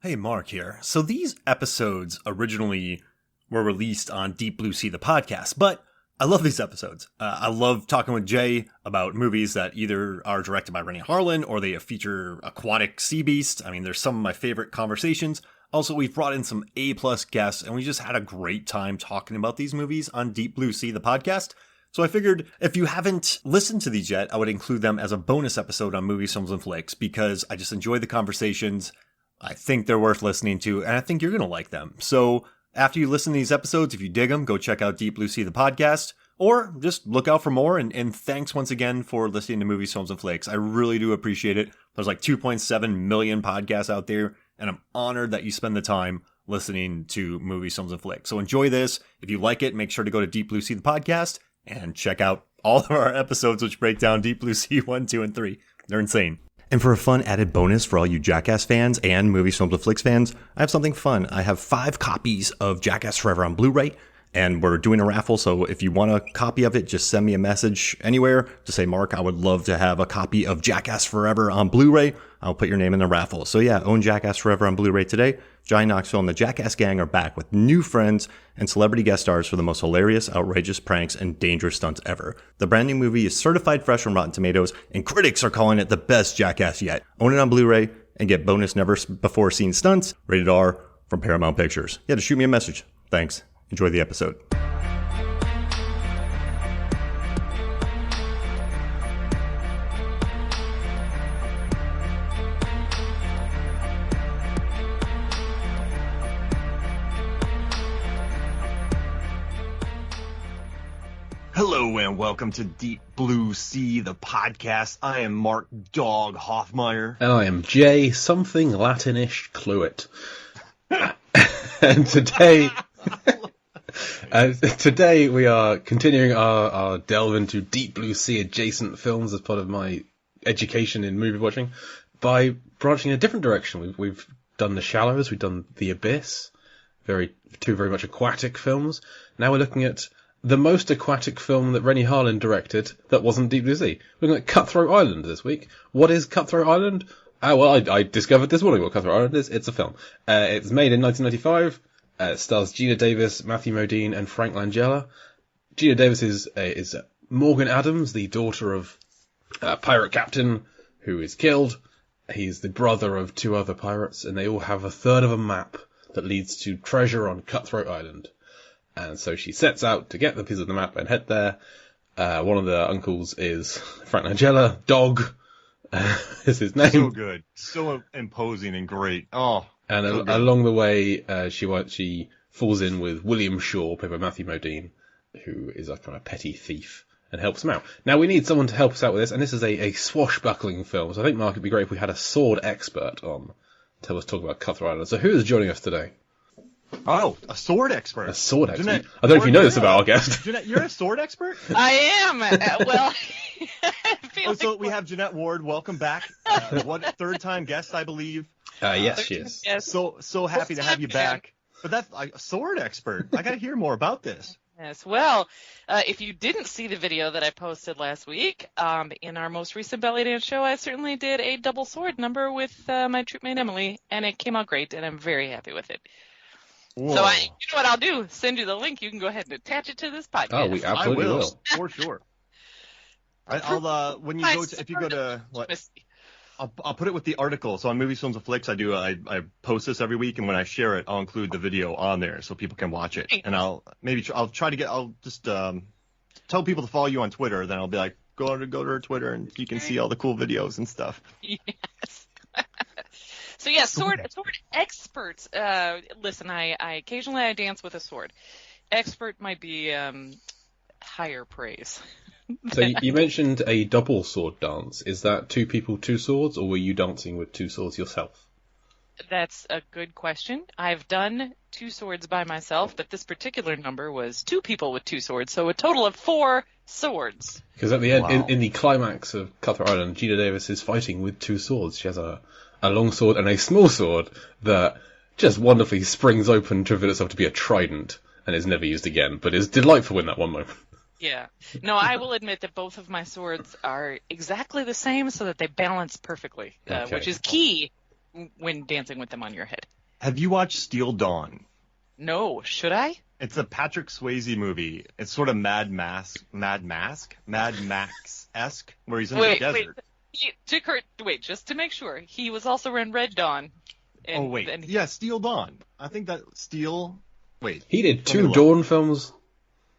Hey, Mark here. So these episodes originally were released on Deep Blue Sea, the podcast, but I love these episodes. I love talking with Jay about movies that either are directed by Renny Harlin or they feature aquatic sea beasts. I mean, they're some of my favorite conversations. Also, we've brought in some A-plus guests, and we just had a great time talking about these movies on Deep Blue Sea, the podcast. So I figured if you haven't listened to these yet, I would include them as a bonus episode on Movies, Films, and Flicks because I just enjoy the conversations. I think they're worth listening to, and I think you're going to like them. So after you listen to these episodes, if you dig them, go check out Deep Blue Sea, the podcast, or just look out for more. And thanks once again for listening to Movies, Films, and Flicks. I really do appreciate it. There's like 2.7 million podcasts out there, and I'm honored that you spend the time listening to Movies, Films, and Flicks. So enjoy this. If you like it, make sure to go to Deep Blue Sea, the podcast, and check out all of our episodes which break down Deep Blue Sea 1, 2, and 3. They're insane. And for a fun added bonus for all you Jackass fans and Movies, Films, and Flicks fans, I have something fun. I have 5 copies of Jackass Forever on Blu-ray, and we're doing a raffle, so if you want a copy of it, just send me a message anywhere to say, Mark, I would love to have a copy of Jackass Forever on Blu-ray. I'll put your name in the raffle. So yeah, own Jackass Forever on Blu-ray today. Johnny Knoxville and the Jackass Gang are back with new friends and celebrity guest stars for the most hilarious, outrageous pranks and dangerous stunts ever. The brand new movie is certified fresh from Rotten Tomatoes, and critics are calling it the best Jackass yet. Own it on Blu-ray and get bonus never-before-seen stunts, rated R, from Paramount Pictures. Yeah, just shoot me a message. Thanks. Enjoy the episode. Hello and welcome to Deep Blue Sea, the podcast. I am Mark Dog Hoffmeyer. And I am Jay, something Latinish Cluett. And today we are continuing our delve into Deep Blue Sea adjacent films as part of my education in movie watching by branching in a different direction. We've done The Shallows, we've done The Abyss, two very much aquatic films. Now we're looking at the most aquatic film that Renny Harlin directed that wasn't Deep Blue Sea. We're looking at Cutthroat Island this week. What is Cutthroat Island? I discovered this morning what Cutthroat Island is. It's a film. It's made in 1995. It stars Geena Davis, Matthew Modine, and Frank Langella. Geena Davis is Morgan Adams, the daughter of a pirate captain who is killed. He's the brother of 2 other pirates, and they all have a third of a map that leads to treasure on Cutthroat Island. And so she sets out to get the piece of the map and head there. One of the uncles is Frank Langella. Dog is his name. So good. So imposing and great. Oh. And so along the way, she falls in with William Shaw, played by Matthew Modine, who is a kind of petty thief, and helps him out. Now, we need someone to help us out with this, and this is a swashbuckling film. So I think, Mark, it'd be great if we had a sword expert on to help us talk about Cutthroat Island. So who is joining us today? Oh, a sword expert. A sword expert. Jeanette, I don't know if you know this about our guest. Jeanette, you're a sword expert? I am. Well, so we have Jeanette Ward. Welcome back. Third-time guest, I believe. Yes, she is. Yes. So happy to have you back. But that's a sword expert. I got to hear more about this. Yes. Well, if you didn't see the video that I posted last week, in our most recent Belly Dance show, I certainly did a double sword number with my troopmate Emily, and it came out great, and I'm very happy with it. Whoa. So you know what I'll do? Send you the link. You can go ahead and attach it to this podcast. Oh, we absolutely will. For sure. I'll when you go to, if you go to what? I'll put it with the article. So on Movies, Films, and Flicks, I post this every week, and when I share it, I'll include the video on there so people can watch it. And I'll just tell people to follow you on Twitter. Then I'll be like, go to her Twitter, and you can see all the cool videos and stuff. Yes. So yeah, sword experts. Listen, I occasionally dance with a sword. Expert might be higher praise. So you mentioned a double sword dance. Is that 2 people, 2 swords, or were you dancing with 2 swords yourself? That's a good question. I've done 2 swords by myself, but this particular number was 2 people with 2 swords, so a total of 4 swords. Because at the end, in the climax of Cutthroat Island, Geena Davis is fighting with 2 swords. She has a long sword and a small sword that just wonderfully springs open to reveal itself to be a trident and is never used again, but is delightful in that one moment. Yeah. No, I will admit that both of my swords are exactly the same so that they balance perfectly, Okay. which is key when dancing with them on your head. Have you watched Steel Dawn? No. Should I? It's a Patrick Swayze movie. It's sort of Mad Max-esque, where he's in the desert. Wait, just to make sure, he was also in Red Dawn. Yeah, Steel Dawn. I think that Wait. He did 2 Dawn films.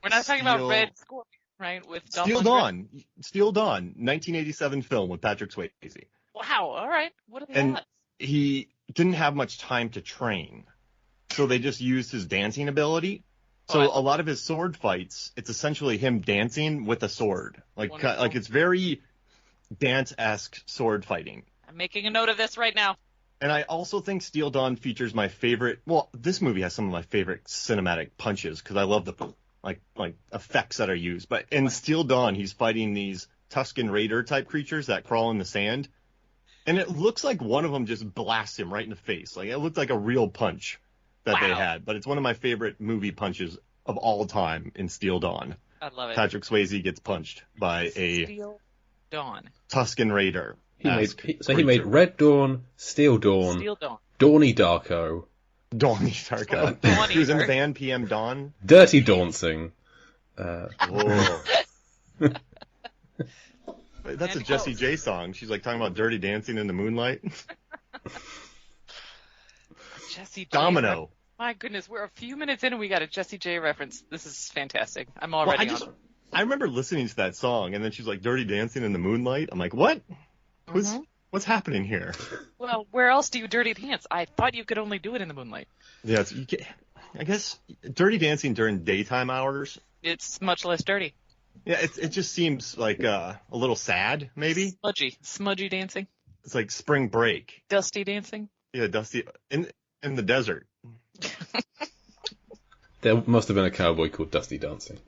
We're not talking about Red Scorpion, right? With Steel Dawn. Steel Dawn, 1987 film with Patrick Swayze. Wow, all right. What are the odds? He didn't have much time to train, so they just used his dancing ability. So a lot of his sword fights, it's essentially him dancing with a sword. Like it's very dance-esque sword fighting. I'm making a note of this right now. And I also think Steel Dawn features my favorite. Well, this movie has some of my favorite cinematic punches because I love the like effects that are used. But in Steel Dawn, he's fighting these Tusken Raider type creatures that crawl in the sand, and it looks like one of them just blasts him right in the face. Like it looked like a real punch that they had. But it's one of my favorite movie punches of all time in Steel Dawn. I love it. Patrick Swayze gets punched by a Steel Dawn Tusken Raider. He made Red Dawn, Steel Dawn, Dawny Darko. Dawny Darko. He was in the band PM Dawn. Dirty Dancing. That's a Jessie J song. She's like talking about dirty dancing in the moonlight. Jessie J. Domino. My goodness, we're a few minutes in and we got a Jessie J reference. This is fantastic. I'm already on. I remember listening to that song, and then she's like, dirty dancing in the moonlight. I'm like, what? What's happening here? Well, where else do you dirty dance? I thought you could only do it in the moonlight. Yeah, I guess dirty dancing during daytime hours. It's much less dirty. Yeah, it just seems like a little sad, maybe. Smudgy dancing. It's like spring break. Dusty dancing. Yeah, dusty in the desert. There must have been a cowboy called Dusty Dancing.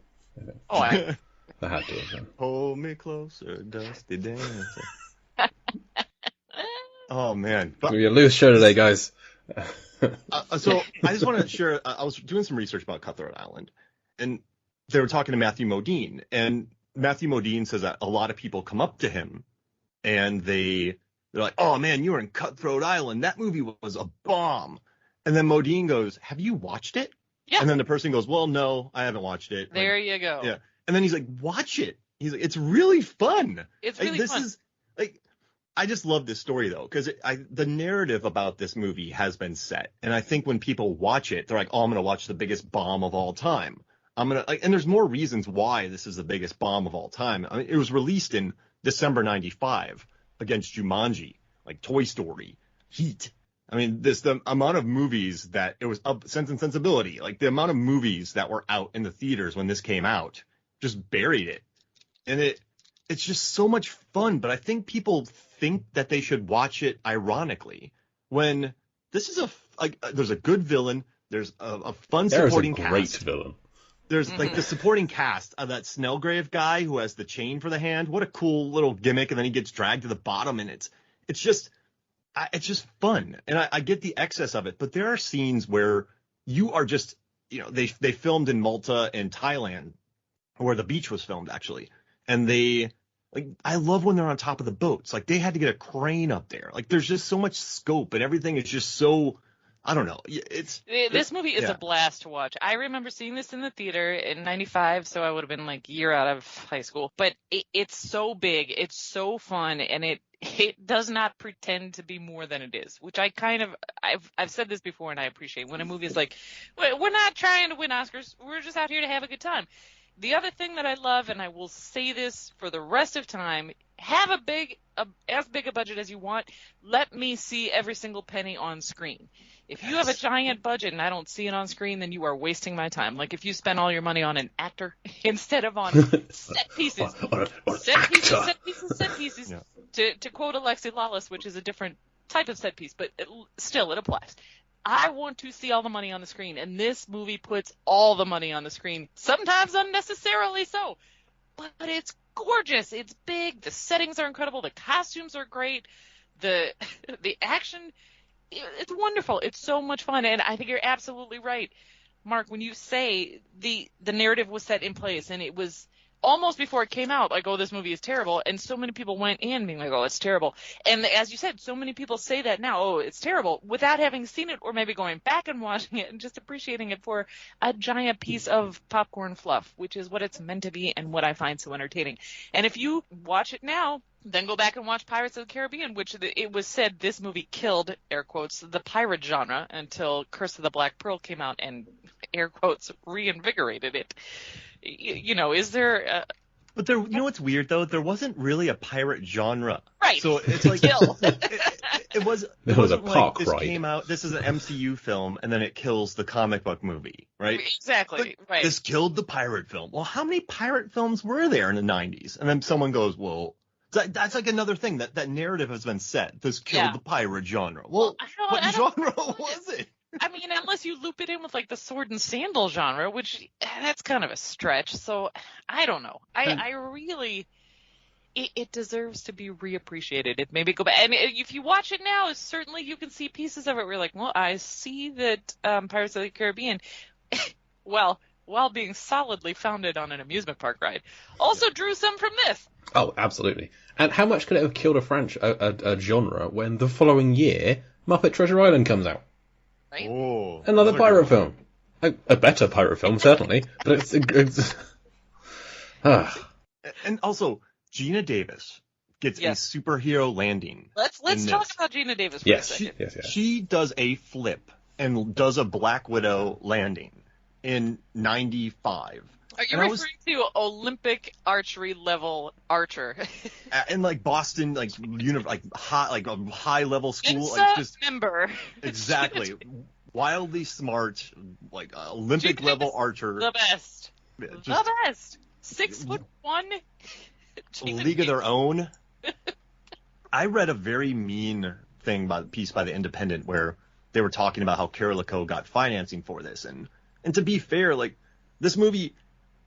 I That had to have been. Hold me closer, Dusty Dancing. Oh man, It's gonna be a loose show today, guys. So I just want to share. I was doing some research about Cutthroat Island, and they were talking to Matthew Modine, and Matthew Modine says that a lot of people come up to him, and they're like, "Oh man, you were in Cutthroat Island. That movie was a bomb." And then Modine goes, "Have you watched it?" Yeah. And then the person goes, "Well, no, I haven't watched it." There you go. Yeah. And then he's like, "Watch it." He's like, "It's really fun." It's really fun. I just love this story though, because the narrative about this movie has been set, and I think when people watch it, they're like, "Oh, I'm gonna watch the biggest bomb of all time." And there's more reasons why this is the biggest bomb of all time. I mean, it was released in December '95 against Jumanji, like Toy Story, Heat. I mean, the amount of movies that it was up, Sense and Sensibility, like the amount of movies that were out in the theaters when this came out, just buried it, and it's just so much fun. But I think people think that they should watch it ironically when this is there's a good villain, there's a fun supporting cast. There's a great villain. There's like the supporting cast of that Snellgrave guy who has the chain for the hand. What a cool little gimmick. And then he gets dragged to the bottom, and it's just fun. And I get the excess of it, but there are scenes where you are just, they filmed in Malta and Thailand, where the beach was filmed actually. And I love when they're on top of the boats. Like they had to get a crane up there. Like there's just so much scope, and everything is just so, I don't know. This movie is a blast to watch. I remember seeing this in the theater in '95, so I would have been like a year out of high school. But it's so big, it's so fun, and it does not pretend to be more than it is. Which I've said this before, and I appreciate when a movie is like, we're not trying to win Oscars, we're just out here to have a good time. The other thing that I love, and I will say this for the rest of time, have as big a budget as you want. Let me see every single penny on screen. If you have a giant budget and I don't see it on screen, then you are wasting my time. Like if you spend all your money on an actor instead of on set pieces. Set pieces. Yeah. To quote Alexi Lawless, which is a different type of set piece, but still it applies. I want to see all the money on the screen, and this movie puts all the money on the screen, sometimes unnecessarily so. But it's gorgeous. It's big. The settings are incredible. The costumes are great. The action, it's wonderful. It's so much fun, and I think you're absolutely right, Mark, when you say the narrative was set in place, and it was almost before it came out, like, oh, this movie is terrible, and so many people went in being like, oh, it's terrible. And as you said, so many people say that now, oh, it's terrible, without having seen it or maybe going back and watching it and just appreciating it for a giant piece of popcorn fluff, which is what it's meant to be and what I find so entertaining. And if you watch it now, then go back and watch Pirates of the Caribbean, which it was said this movie killed, air quotes, the pirate genre until Curse of the Black Pearl came out and, air quotes, reinvigorated it. You know, is there... But there, you know what's weird, though? There wasn't really a pirate genre. Right. So it's like... it was a park like ride. Came out, this is an MCU film, and then it kills the comic book movie, right? Exactly, right. This killed the pirate film. Well, how many pirate films were there in the 90s? And then someone goes, well... That's like another thing, that narrative has been set. This killed the pirate genre. Well, what genre was it? I mean, unless you loop it in with, like, the sword and sandal genre, which that's kind of a stretch. So I don't know. I really, it deserves to be reappreciated. It maybe go back. And if you watch it now, certainly you can see pieces of it where you're like, well, I see that Pirates of the Caribbean, well, while being solidly founded on an amusement park ride, also drew some from this. Oh, absolutely. And how much could it have killed a genre when the following year Muppet Treasure Island comes out? Right? Oh, another pirate film. A better pirate film, certainly. But it's And also, Geena Davis gets a superhero landing. Let's talk about Geena Davis for a second. Yes. She does a flip and does a Black Widow landing in 95. Are you referring to Olympic archery level archer? In like Boston, like high level school, like just member. Exactly, wildly smart, like Olympic level archer. The best. The best. 6'1". League of their own. I read a very mean piece by the Independent where they were talking about how Carolico got financing for this, and to be fair, like this movie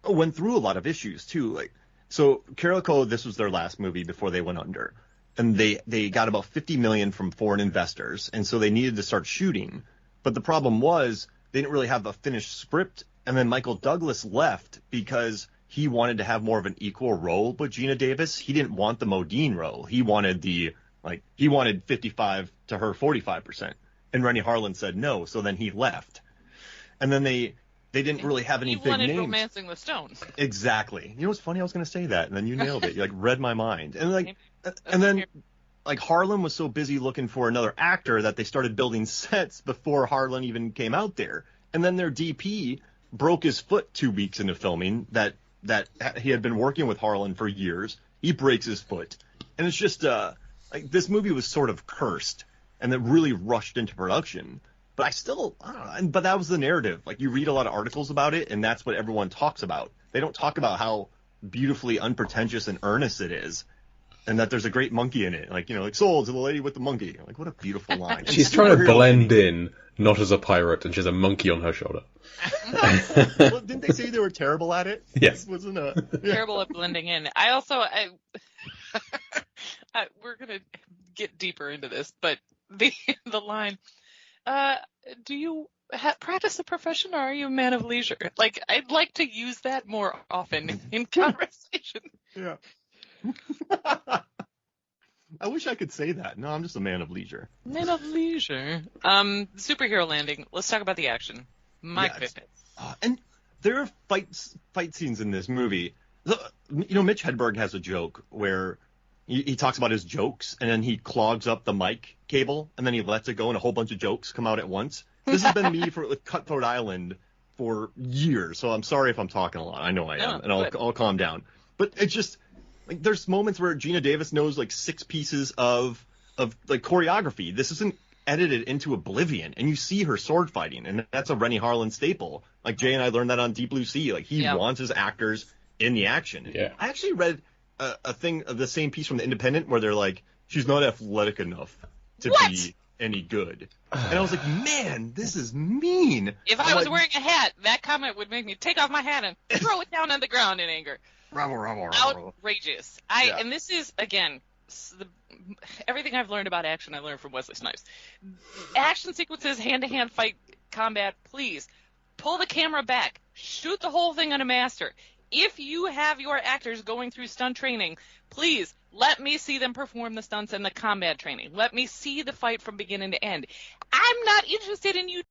went through a lot of issues too. Like, so Carolico, this was their last movie before they went under, and they got about $50 million from foreign investors, and so they needed to start shooting. But the problem was they didn't really have a finished script, and then Michael Douglas left because he wanted to have more of an equal role with Geena Davis. He didn't want the Modine role. He wanted 55 to her 45%. And Renny Harlin said no, so then he left. And then they didn't really have any big names. He wanted Romancing the Stone. Exactly. You know what's funny? I was going to say that, and then you nailed it. You read my mind. And then Harlan was so busy looking for another actor that they started building sets before Harlan even came out there. And then their DP broke his foot 2 weeks into filming that he had been working with Harlan for years. He breaks his foot. And it's just this movie was sort of cursed, and it really rushed into production. But I don't know. But that was the narrative. Like, you read a lot of articles about it, and that's what everyone talks about. They don't talk about how beautifully unpretentious and earnest it is, and that there's a great monkey in it. Like, sold to the lady with the monkey. Like, what a beautiful line. She's trying to blend in, not as a pirate, and she has a monkey on her shoulder. Well, didn't they say they were terrible at it? Yes. Terrible at blending in. I also, we're going to get deeper into this, but the line, do you practice a profession, or are you a man of leisure? Like, I'd like to use that more often in conversation. Yeah. I wish I could say that. No, I'm just a man of leisure. Man of leisure. Superhero landing. Let's talk about the action. My goodness. And there are fight scenes in this movie. Mitch Hedberg has a joke where he talks about his jokes, and then he clogs up the mic cable, and then he lets it go, and a whole bunch of jokes come out at once. This has been me with Cutthroat Island for years, so I'm sorry if I'm talking a lot. I know I am, and I'll calm down. But it's just, like, there's moments where Geena Davis knows, like, 6 pieces of choreography. This isn't edited into oblivion, and you see her sword fighting, and that's a Renny Harlin staple. Like, Jay and I learned that on Deep Blue Sea. Like, he wants his actors in the action. Yeah. I actually read the same piece from the Independent where they're like, she's not athletic enough to be any good. And I was like, man, this is mean. If I was wearing a hat, that comment would make me take off my hat and throw it down on the ground in anger. Outrageous. And this is, again, everything I've learned about action I learned from Wesley Snipes. Action sequences, hand-to-hand fight combat, please pull the camera back, shoot the whole thing on a master. if you have your actors going through stunt training, please let me see them perform the stunts and the combat training. Let me see the fight from beginning to end. I'm not interested in you